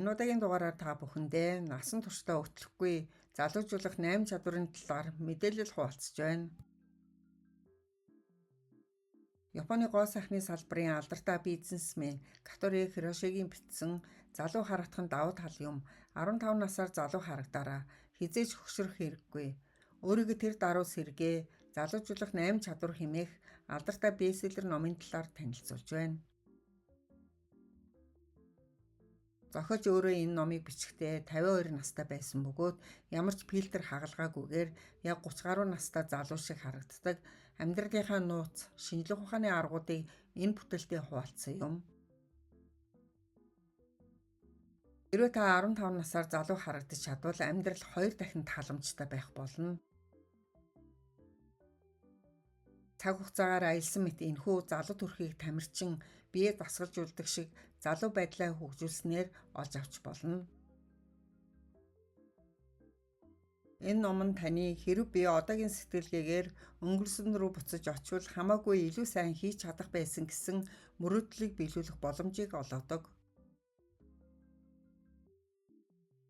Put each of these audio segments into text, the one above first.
Энэ удаагийн дугаараар та бүхэндээ насан туршдаа өтлөхгүй залуужуулах 8 чадварын талаар мэдээлэл хуваалцаж байна. Японы гоо сайхны салбарын алдартай бизнесмен Катори Хирошигийн бичсэн залуу харагдахын давуу тал юм 15 насаар залуу харагдаараа хизээж хөшрөх хэрэггүй. Өөрийгөө тэр даруй сэргээ залуужуулах 8 чадвар хэмээх алдартай бестселлер номын талаар танилцуулж байна. Зохиолч өөрөө энэ номыг бичихдээ 52 настай байсан бөгөөд ямар ч фильтр хагалгаагүйгээр яг 30 гаруй настай залуу шиг харагддаг амьдралынхаа нууц, шинжлэх ухааны аргуудыг энэ бүтээлдээ хуваалцсан юм. Хэрвээ та 15 насаар залуу харагдаж чадвал амьдрал 2 дахин таламжтай байх болно. Цаг хугацаагаар аялсан мэт энэхүү залуу төрхийг тамирчин бие дасгалжуулдаг шиг залуу байдлаа хөгжүүлснээр олж авч болно. Энэ ном нь таны хэрэв би одоогийн сэтгэлгээгээр өнгөрсөн рүү буцаж очивол хамаагүй илүү сайн хийж чадах байсан гэсэн мөрөөдлийг биелүүлэх боломжийг олгодог.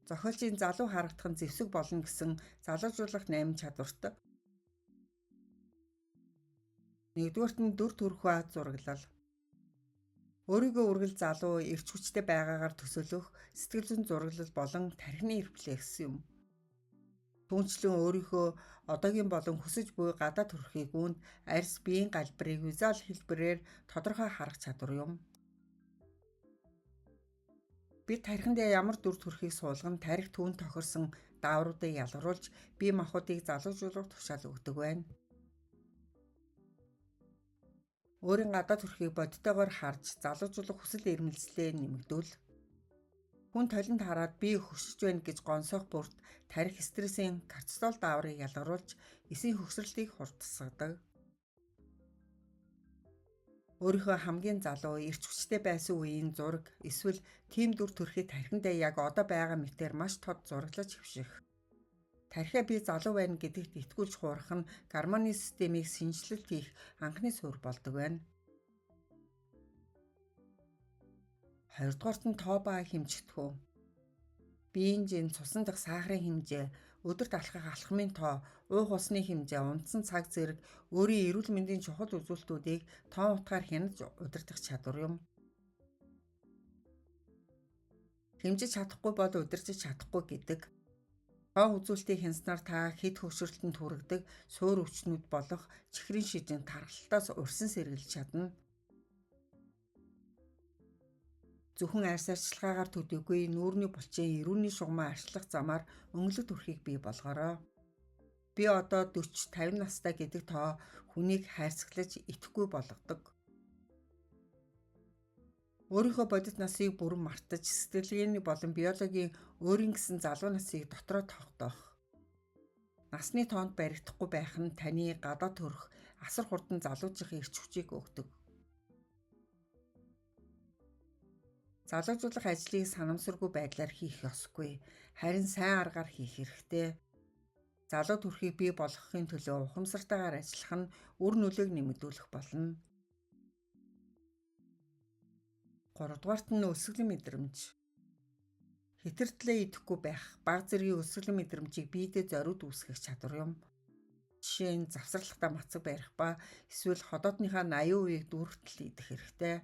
Зохиолчийн залуу харагдах нь зэвсэг болно гэсэн залуужуулах 8 чадварт нэгдүгээрт нь дүр төрхөө аз зураглал. Өөрийгөө үргэл залуу эрч хүчтэй байгаагаар төсөөлөх сэтгэл зүйн зураглал болон тархины рефлекс юм. Түүнчлэн өөрийнхөө одоогийн болон хүсэж буй гадаа төрхийг үүнд арьс биеийн галбирыг визуал хэлбэрээр тодорхой харах чадвар юм. Бид тархиндээ ямар дүр төрхийг суулган тарих түүнд тохирсон даавруудыг ялгаруулж бие махбодыг залуужуулах тушаал өгдөг байна. Өөрийн гадаа төрхийг бодитойгоор харж залуужуулах хүсэл эрмэлзлээ нэмэгдүүл. Хүн толинд хараад би хөшөж байна гэж гонсоох бүрт тарих стрессийн кортизол дааврыг ялгаруулж эсийн хөгсрөлтийг хурдасгадаг. Өөрийнхөө хамгийн залуу эрч хүчтэй байсан үеийн зураг эсвэл тийм дүр төрхийг тархиндаа яг одоо байгаа мэтээр маш тод зураглаж хэвших. Тархиа би залуу байна гэдэгт итгүүлж хуурах нь гормоны системийг шинжилэлт хийх анхны суурь болдог байна. Хоёрдугаарт нь тоо ба хэмжигдэхүй. Биеийн жин цусан дахь сахарын хэмжээ, өдөрт алхах алхмын тоо, уух усны хэмжээ, унтсан цаг зэрэг өөрийн эрүүл мэндийн чухал үзүүлэлтүүдийг тоон утгаар хянаж удирдах чадвар юм. Хэмжиж чадахгүй бол удирдах чадахгүй гэдэг. Тоон үзүүлэлтийг хянснаар та хэд хөвшрөлтөнд хүргэдэг суур өвчнүүд болох чихрийн шижин тархалтаас урьсан сэргийлж чадна. Зөвхөн арьс арчилгаагаар төдийгүй нүүрний булчин эрүүний шугамаа арчлах замаар өнгөлөг төрхийг бий болгоорой. Би одоо 40-50 настай гэдэг тоо хүнийг хайрцаглаж итгэхгүй болгодог. Өөрийнхөө бодит насыг бүрэн мартаж сэтгэлгээний болон биологийн өөрийн гэсэн залуу насыг дотроо тогтоох. Насны тоонд баригдахгүй байх нь таны гадаа төрх асар хурдан залуужих эрч хүчийг өгдөг. Залуужуулах ажлыг санамсаргүй байдлаар хийх ёсгүй, харин сайн аргаар хийх хэрэгтэй. Залуу төрхийг бий болгохын төлөө ухамсартайгаар ажиллах нь үр нөлөөг нэмэгдүүлэх болно. Гуравдугаарт нь өсөглөн мэдрэмж. Хэтэртлээ идэхгүй байх, баг зэргийн өсөглөн мэдрэмжийг биедээ зориуд үүсгэх чадвар юм. Жишээ нь завсралхдаа мацаг барих ба эсвэл ходоодныхаа 80%-ийг дүүргтэл идэх хэрэгтэй.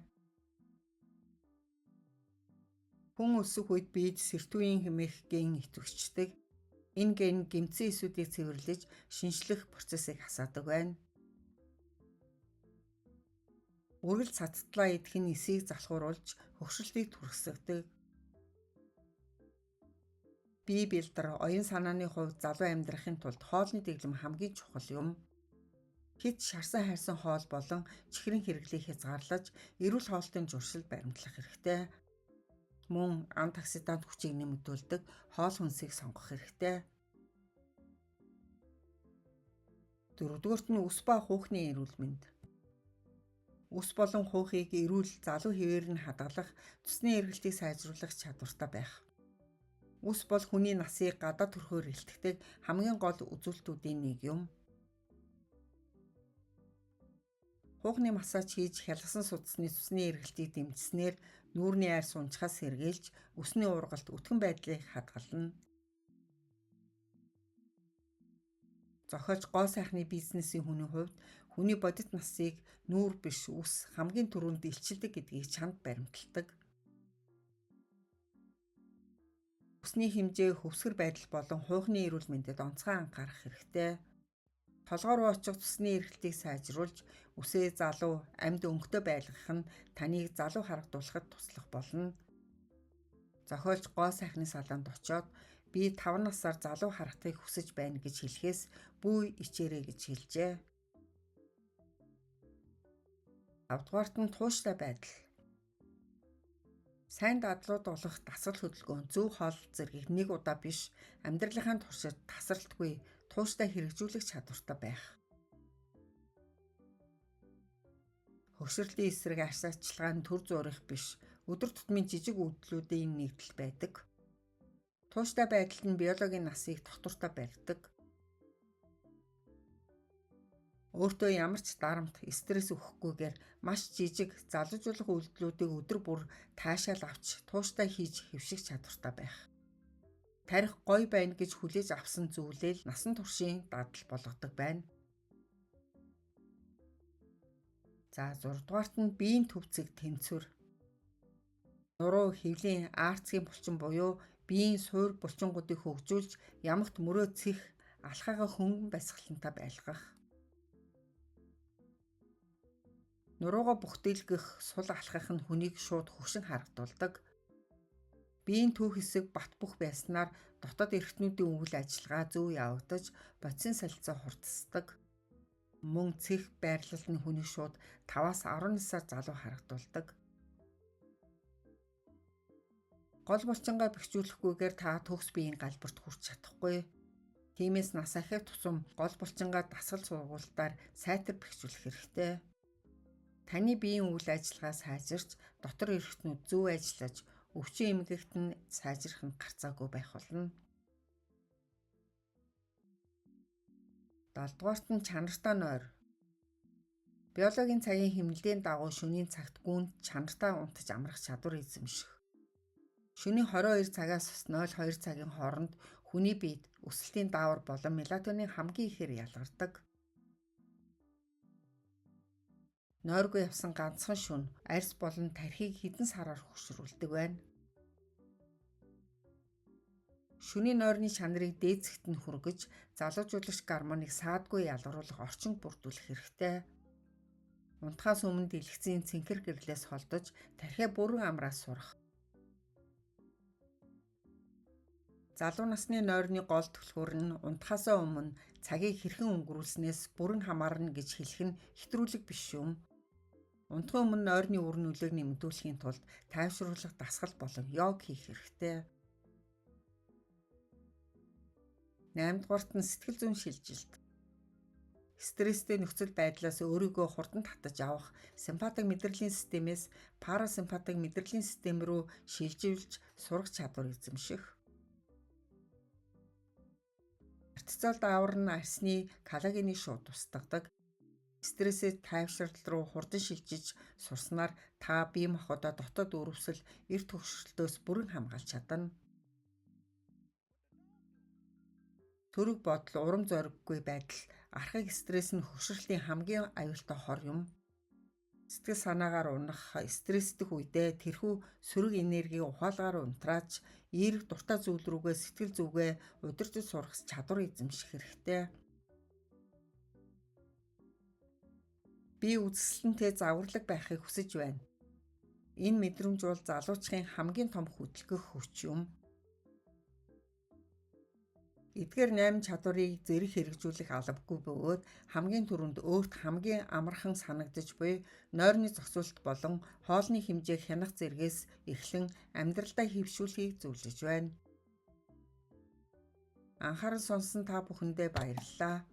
Хүн өсөх үед биед сэртүүийн хэмээх ген идэвхждэг. Энэ ген гэмтсэн эсүүдийг цэвэрлэж шинжлэх процессыг хасаадаг байна. Үргэлж цацтлаа идэх нь эсийг залхууруулж хөгшрөлтийг түргэсгдэг. Бие бэлдэр оюун санааны хувьд залуу амьдрахын тулд хоолны дэглэм хамгийн чухал юм. Хэт шарсан хайрсан хоол болон чихрийн хэрэглийг хязгаарлаж эрүүл хоолтын зуршил баримтлах хэрэгтэй. Мөн антиоксидант хүчийг нэмэгдүүлдэг хоол хүнсийг сонгох хэрэгтэй. Дөрөвдүгээрт нь ус ба хуухны эрүүл мэнд. Ус болон хуухыг эрүүл залуу хэвээр нь хадгалах, цусны эргэлтийг сайжруулах чадвартай байх. Ус бол хүний насыг гадаа төрхөөр илтгэдэг хамгийн гол үзүүлэлтүүдийн нэг юм. Хуухны массаж хийж хялгасан судасны цусны эргэлтийг дэмжснээр нүүрний арьс унчхаас сэргийлж өсний ургалт өтгөн байдлыг хадгална. Зохиолч гоо сайхны бизнесийн хүний хувьд хүний бодит насыг нүүр биш үс хамгийн түрүүнд илчилдэг гэдгийг чамд баримталдаг. Өсний хэмжээ, хөвсгөр байдал болон хуухны эрүүл мэндэд онцгой анхаарах хэрэгтэй. Толгой руу очих цусны эргэлтийг сайжруулж, үсээ залуу, амьд өнгөтэй байлгах нь таныг залуу харагдуулахад туслах болно. Зохиолч гоо сайхны салаанд очоод би 5 насаар залуу харагдахыг хүсэж байна гэж хэлэхээс бүү ичээрэй гэж хэлжээ. 5 дугаарт нь тууштай байдал. Сайн дадлууд олох дасгал хөдөлгөөн зөв хоол зэргийг нэг удаа биш амьдралынхаа туршид тасралтгүй тууштай хэрэгжүүлэх чадвартай байх. Хөгшрөлийн эсрэг ашиглалгаа нь төр зурих биш өдөр тутмын жижиг үйлдэлүүдийн нэгдэл байдаг. Тууштай байдалд нь биологийн насыг тогтвортой барьдаг. Өөртөө ямар ч дарамт, стресс өгөхгүйгээр маш жижиг залуужуулах үйлдэлүүдийг өдөр бүр таашаал авч тууштай хийж хэвших чадвартай байх. Тарих гоё байна гэж хүлээж авсан зүйлээ л насан туршийн дадал болгодог байна. За 6 дугаарт нь биеийн төвцөг тэнцвэр. Нуруу, хөвлийн арцгийн булчин буюу биеийн суур булчингуудыг хөгжүүлж ямагт мөрөө цэх, алхаагаа хөнгөн бясгалантай байлгах. Нуруугаа бүхтэлгэх, сул алхах нь хүнийг шууд хөвшин харагдуулдаг. Биеийн түүх хэсэг бат бөх байснаар дотоод эрхтнүүдийн үйл ажиллагаа зөв явагдаж бодисын солилцоо хурдсдаг. Мөн цэх байрлал нь хүнийг шууд 5-аас 10 насаар залуу харагдуулдаг. Гол булчингаа бэхжүүлэхгүйгээр та төгс биеийн галбарт хүрч чадахгүй. Тиймээс нас ахих тусам гол булчингаа дасгал сургуультаар сайтар бэхжүүлэх хэрэгтэй. Таны биеийн үйл ажиллагаа сайжирч, дотор эрхтнүүд зөв ажиллаж, өвчин эмгэгт нь сайжрах нь гарцаагүй байх болно. 7 дугаарт нь чанартай нойр. Биологийн цагийн хэмнэлийн дагуу шөнийн цагт гүнд чанартай унтаж амрах чадвар эзэмших. Шөнийн 22 цагаас 02 цагийн хооронд хүний биед өсөлтийн даавар болон мелатонин хамгийн ихээр ялгардаг. Нойргүй явсан ганцхан шөнө арьс болон тархийг хэдэн сараар хөксрүүлдэг байна. Шөнийн нойрны чанарыг дээцэхт нь хүргэж, залуужуулагч гормоныг саадгүй ялгаруулах орчинг бүрдүүлэх хэрэгтэй. Унтахаас өмнө дэлгэцийн цэнхэр гэрлээс холдож, тархиа бүрэн амраас сурах. Залуу насны нойрны гол түлхүүр нь унтахаасаа өмнө цагийг хэрхэн өнгөрүүлснээс бүрэн хамаарна гэж хэлэх нь хэтрүүлэг биш юм. Унтахын өмнө нойрны үр нөлөөг нэмэгдүүлэхийн тулд тайвшруулах дасгал болон йог хийх хэрэгтэй. 8 дугаарт нь сэтгэл зүйн шилжилт. Стресстэй нөхцөл байдлаас өөрийгөө хурдан татаж авах симпатик мэдрэлийн системээс парасимпатик мэдрэлийн систем рүү шилжүүлж сурах чадвар эзэмших. Кортизол даавар нь арсны коллагенийг шууд устгадаг. Стрессээ тайвшрал руу хурдан шилжиж сурснаар та бие махбодоо дотоод өрөвсөл, эрт хөгшрөлтөөс бүрэн хамгаалж чадна. Төрөг бодол, урам зориггүй байдал, архаг стресс нь хөгшрөлийн хамгийн аюултай хор юм. Сэтгэл санаагаар унах, стрессдэх үедээ тэрхүү сөрөг энергийг ухаалгаар унтрааж, эерэг дуртай зүйл рүүгээ сэтгэл зүгээ удирдах сурах чадвар эзэмших хэрэгтэй. Би үзэсгэлэнтэй загварлаг байхыг хүсэж байна. Энэ мэдрэмж бол залуучдын хамгийн том хөдөлгөх хүч юм. Эдгээр 8 чадварыг зэрэг хэрэгжүүлэх албагүй бөгөөд хамгийн түрүүнд өөрт хамгийн амархан санагдаж буй нойрны зохицуулалт болон хоолны хэмжээг хянах зэргээс эхлэн амьдралдаа хэвшүүлэхийг зөвлөж байна. Анхаарал сонсон та бүхэндээ баярлалаа.